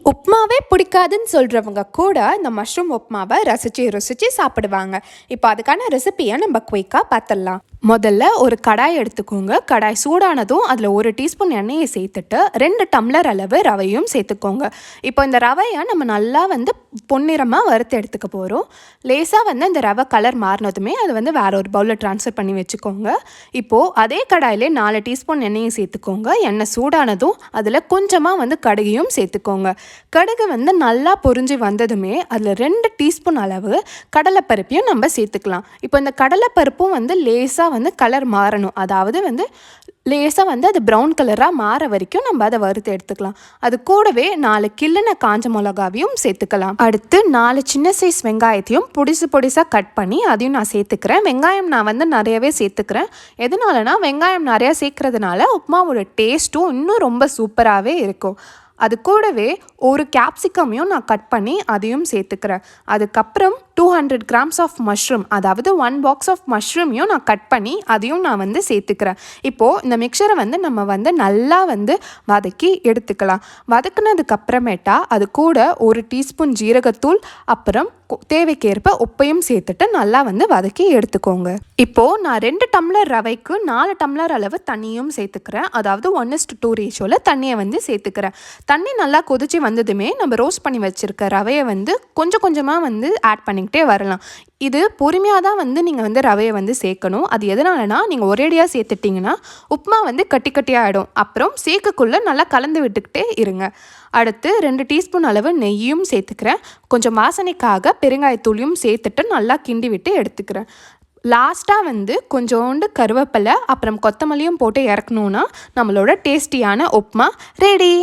உப்மாவே பிடிக்காதுன்னு சொல்கிறவங்க கூட இந்த மஷ்ரூம் உப்மாவை ருசித்து சாப்பிடுவாங்க. இப்போ அதுக்கான ரெசிபியை நம்ம குயிக்காக பார்த்துடலாம். முதல்ல ஒரு கடாய் எடுத்துக்கோங்க. கடாய் சூடானதும் அதில் 1 டீஸ்பூன் எண்ணெயை சேர்த்துட்டு 2 டம்ளர் அளவு ரவையும் சேர்த்துக்கோங்க. இப்போ இந்த ரவையை நம்ம நல்லா பொன்னிறமாக வறுத்து எடுத்துக்க போகிறோம். லேசாக இந்த ரவை கலர் மாறினதுமே அது வேற ஒரு பவுலில் ட்ரான்ஸ்ஃபர் பண்ணி வச்சுக்கோங்க. இப்போது அதே கடாயிலே 4 டீஸ்பூன் எண்ணெயை சேர்த்துக்கோங்க. எண்ணெய் சூடானதும் அதில் கொஞ்சமாக கடுகையும் சேர்த்துக்கோங்க. கடுகு நல்லா பொரிஞ்சு வந்ததுமே அதில் 2 டீஸ்பூன் அளவு கடலைப்பருப்பையும் நம்ம சேர்த்துக்கலாம். இப்போ இந்த கடலைப்பருப்பும் லேசாக கலர் மாறணும். அதாவது லேசாக அது ப்ரௌன் கலராக மாற வரைக்கும் நம்ம அதை வறுத்து எடுத்துக்கலாம். அது கூடவே 4 கிள்ளின காஞ்ச மிளகாவையும் சேர்த்துக்கலாம். அடுத்து 4 சின்ன சைஸ் வெங்காயத்தையும் பொடிசாக கட் பண்ணி அதையும் நான் சேர்த்துக்கிறேன். வெங்காயம் நான் நிறையவே சேர்த்துக்கிறேன். எதனாலனா வெங்காயம் நிறையா சேர்க்கறதுனால உப்மாவோட டேஸ்ட்டும் இன்னும் ரொம்ப சூப்பராகவே இருக்கும். அது கூடவே ஒரு கேப்சிகமையும் நான் கட் பண்ணி அதையும் சேர்த்துக்கிறேன். அதுக்கப்புறம் 200 கிராம்ஸ் ஆஃப் மஷ்ரூம், அதாவது 1 பாக்ஸ் ஆஃப் மஷ்ரூமையும் நான் கட் பண்ணி அதையும் நான் சேர்த்துக்கிறேன். இப்போது இந்த மிக்சரை நம்ம நல்லா வதக்கி எடுத்துக்கலாம். வதக்குனதுக்கப்புறமேட்டா அது கூட 1 டீஸ்பூன் ஜீரகத்தூள், அப்புறம் தேவைக்கேற்ப உப்பையும் சேர்த்துட்டு நல்லா வதக்கி எடுத்துக்கோங்க. இப்போது நான் 2 டம்ளர் ரவைக்கு 4 டம்ளர் அளவு தண்ணியும் சேர்த்துக்கிறேன். அதாவது 1:2 ரேஷியோவில் தண்ணியை சேர்த்துக்கிறேன். தண்ணி நல்லா கொதிச்சு வந்ததுமே நம்ம ரோஸ்ட் பண்ணி வச்சுருக்க ரவையை கொஞ்சம் கொஞ்சமாக ஆட் பண்ணிக்கிட்டே வரலாம். இது பொறுமையாக தான் நீங்கள் ரவையை சேர்க்கணும். அது எதனாலனா நீங்கள் ஒரேடியாக சேர்த்துட்டிங்கன்னா உப்மா கட்டி கட்டியாகிடும். அப்புறம் சேர்க்கக்குள்ளே நல்லா கலந்து விட்டுக்கிட்டே இருங்க. அடுத்து 2 டீஸ்பூன் அளவு நெய்யும் சேர்த்துக்கிறேன். கொஞ்சம் வாசனைக்காக பெருங்காயத்தூளியும் சேர்த்துட்டு நல்லா கிண்டி விட்டு எடுத்துக்கிறேன். லாஸ்ட்டாக கொஞ்சோண்டு கருவேப்பிலை அப்புறம் கொத்தமல்லியும் போட்டு இறக்கணுன்னா நம்மளோட டேஸ்டியான உப்மா ரெடி.